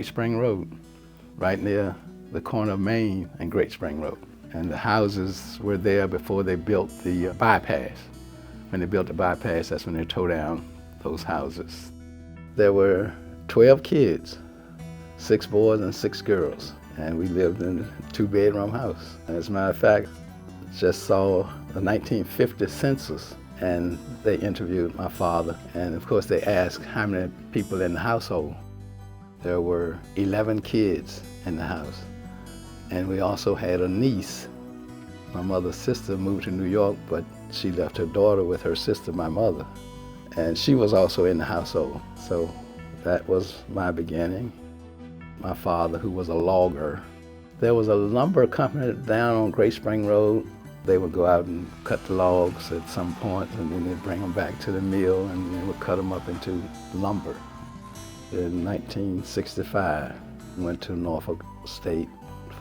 Great Spring Road, right near the corner of Main and Great Spring Road. And the houses were there before they built the bypass. When they built the bypass, that's when they tore down those houses. There were 12 kids, 6 boys and 6 girls, and we lived in a 2-bedroom house. As a matter of fact, just saw the 1950 census, and they interviewed my father, and of course they asked how many people in the household. There were 11 kids in the house, and we also had a niece. My mother's sister moved to New York, but she left her daughter with her sister, my mother, and she was also in the household. So that was my beginning. My father, who was a logger. There was a lumber company down on Great Spring Road. They would go out and cut the logs at some point, and then they'd bring them back to the mill, and they would cut them up into lumber. In 1965, I went to Norfolk State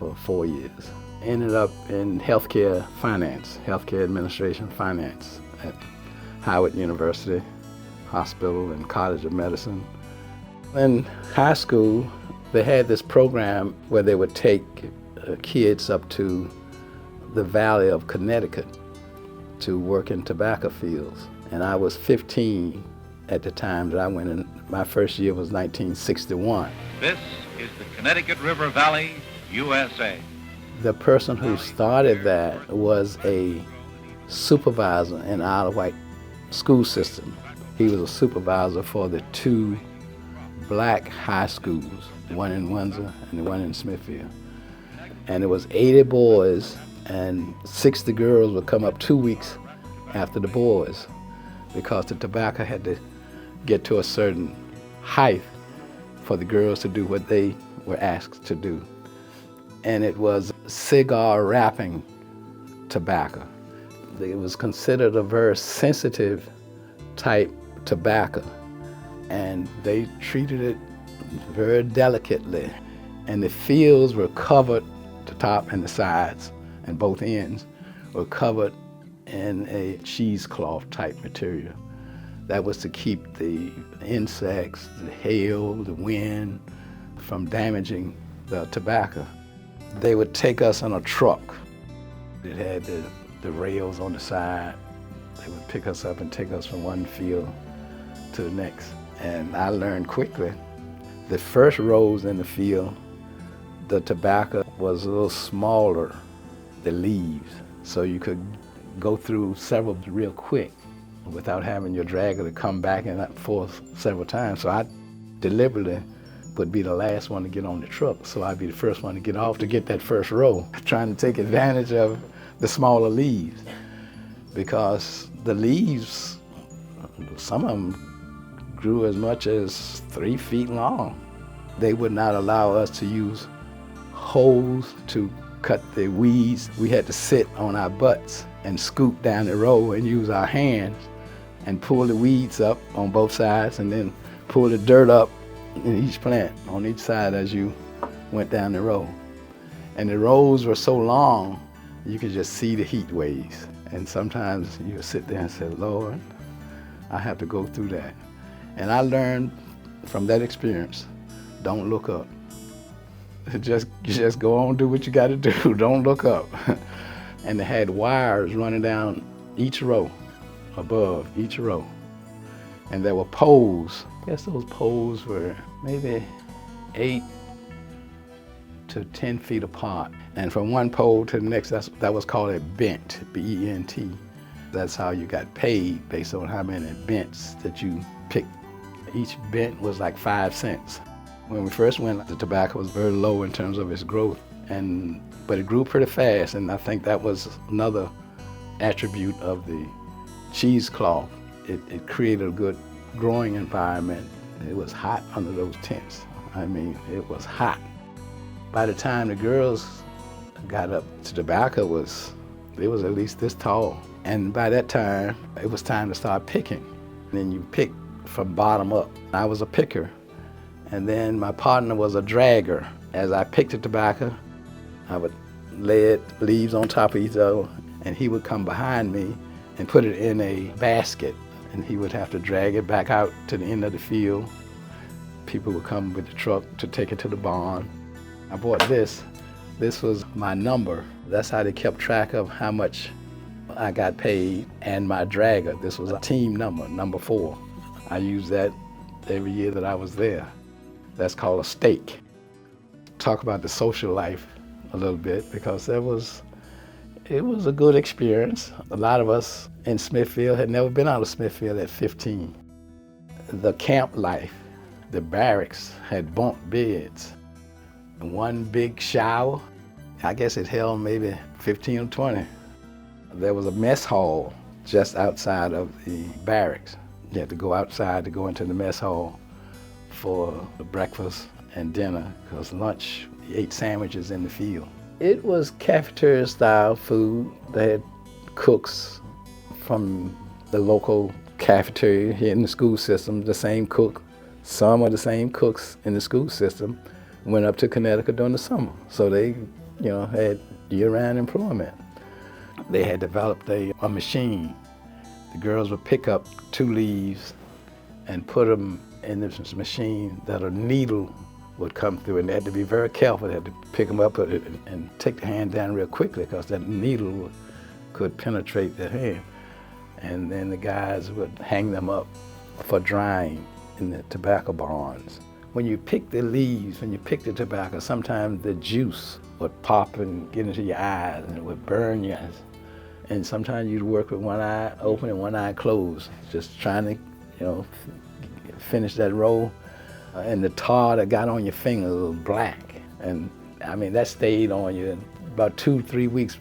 for 4 years. Ended up in healthcare finance, healthcare administration finance at Howard University Hospital and College of Medicine. In high school, they had this program where they would take kids up to the Valley of Connecticut to work in tobacco fields. And I was 15 at the time that I went in. My first year was 1961. This is the Connecticut River Valley, USA. The person who started that was a supervisor in our Wight school system. He was a supervisor for the 2 black high schools, one in Windsor and one in Smithfield. And it was 80 boys, and 60 girls would come up 2 weeks after the boys, because the tobacco had to get to a certain height for the girls to do what they were asked to do. And it was cigar wrapping tobacco. It was considered a very sensitive type tobacco, and they treated it very delicately. And the fields were covered, the top and the sides and both ends were covered in a cheesecloth type material. That was to keep the insects, the hail, the wind from damaging the tobacco. They would take us on a truck. It had the rails on the side. They would pick us up and take us from one field to the next. And I learned quickly. The first rows in the field, the tobacco was a little smaller, the leaves, so you could go through several real quick without having your dragger to come back and forth several times. So I deliberately would be the last one to get on the truck, so I'd be the first one to get off to get that first row, trying to take advantage of the smaller leaves, because the leaves, some of them grew as much as 3 feet long. They would not allow us to use hoes to cut the weeds. We had to sit on our butts and scoop down the row and use our hands and pull the weeds up on both sides, and then pull the dirt up in each plant on each side as you went down the row. And the rows were so long, you could just see the heat waves. And sometimes you would sit there and say, Lord, I have to go through that. And I learned from that experience, don't look up. Just go on, do what you got to do. Don't look up. And they had wires running down each row, above each row. And there were poles. I guess those poles were maybe 8 to 10 feet apart. And from one pole to the next, that was called a bent, B-E-N-T. That's how you got paid, based on how many bents that you picked. Each bent was like 5 cents. When we first went, the tobacco was very low in terms of its growth, but it grew pretty fast, and I think that was another attribute of the cheesecloth. It created a good growing environment. It was hot under those tents. I mean, it was hot. By the time the girls got up to tobacco, it was at least this tall. And by that time, it was time to start picking. And then you pick from bottom up. I was a picker. And then my partner was a dragger. As I picked the tobacco, I would lay leaves on top of each other, and he would come behind me and put it in a basket, and he would have to drag it back out to the end of the field, People would come with the truck to take it to the barn. I bought this. This was my number. That's how they kept track of how much I got paid, and my dragger. This was a team number, number 4. I used that every year that I was there. That's called a stake. Talk about the social life a little bit, because it was a good experience. A lot of us in Smithfield had never been out of Smithfield at 15. The camp life, the barracks had bunk beds, one big shower. I guess it held maybe 15 or 20. There was a mess hall just outside of the barracks. You had to go outside to go into the mess hall for the breakfast and dinner, because lunch, you ate sandwiches in the field. It was cafeteria style food. They had cooks from the local cafeteria here in the school system, the same cook. Some of the same cooks in the school system went up to Connecticut during the summer. So they, had year-round employment. They had developed a machine. The girls would pick up 2 leaves and put them in this machine that a needle would come through, and they had to be very careful. They had to pick them up and take the hand down real quickly, because that needle could penetrate the hand. And then the guys would hang them up for drying in the tobacco barns. When you pick the leaves, when you pick the tobacco, sometimes the juice would pop and get into your eyes, and it would burn your eyes. And sometimes you'd work with one eye open and one eye closed, just trying to, finish that roll. And the tar that got on your fingers was black. And that stayed on you about 2-3 weeks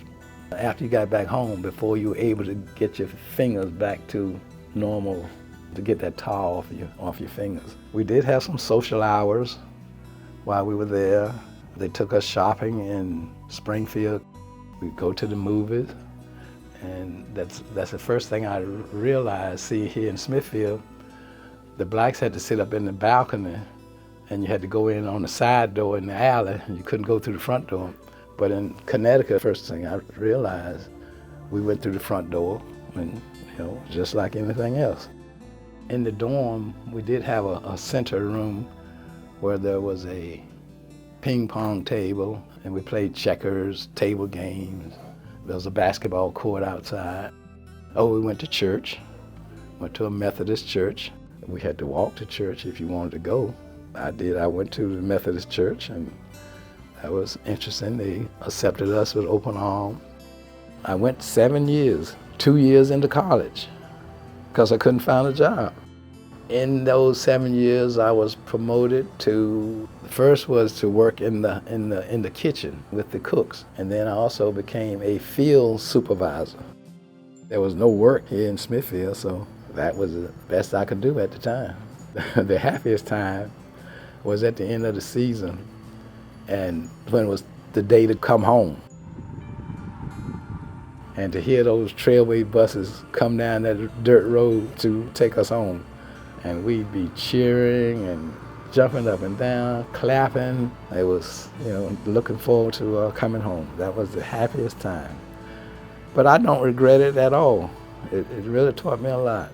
after you got back home, before you were able to get your fingers back to normal, to get that tar off your fingers. We did have some social hours while we were there. They took us shopping in Springfield. We'd go to the movies. And that's the first thing I realized, see, here in Smithfield, the blacks had to sit up in the balcony, and you had to go in on the side door in the alley, and you couldn't go through the front door. But in Connecticut, first thing I realized, we went through the front door, and just like anything else. In the dorm, we did have a center room where there was a ping pong table, and we played checkers, table games. There was a basketball court outside. We went to church, went to a Methodist church. We had to walk to church if you wanted to go. I did. I went to the Methodist church, and that was interesting. They accepted us with open arms. I went 7 years, 2 years into college, because I couldn't find a job. In those 7 years, I was promoted to, first was to work in the kitchen with the cooks, and then I also became a field supervisor. There was no work here in Smithfield, so that was the best I could do at the time. The happiest time was at the end of the season, and when it was the day to come home. And to hear those trailway buses come down that dirt road to take us home. And we'd be cheering and jumping up and down, clapping. It was, looking forward to coming home. That was the happiest time. But I don't regret it at all. It really taught me a lot.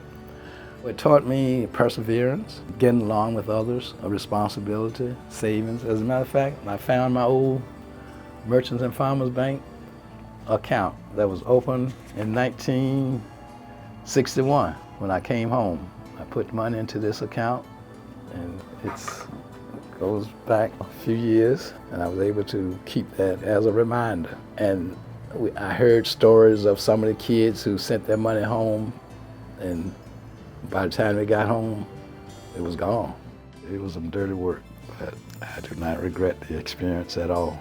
It taught me perseverance, getting along with others, a responsibility, savings. As a matter of fact, I found my old Merchants and Farmers Bank account that was open in 1961 when I came home. I put money into this account, and it goes back a few years, and I was able to keep that as a reminder. And I heard stories of some of the kids who sent their money home, and by the time they got home, it was gone. It was some dirty work, but I do not regret the experience at all.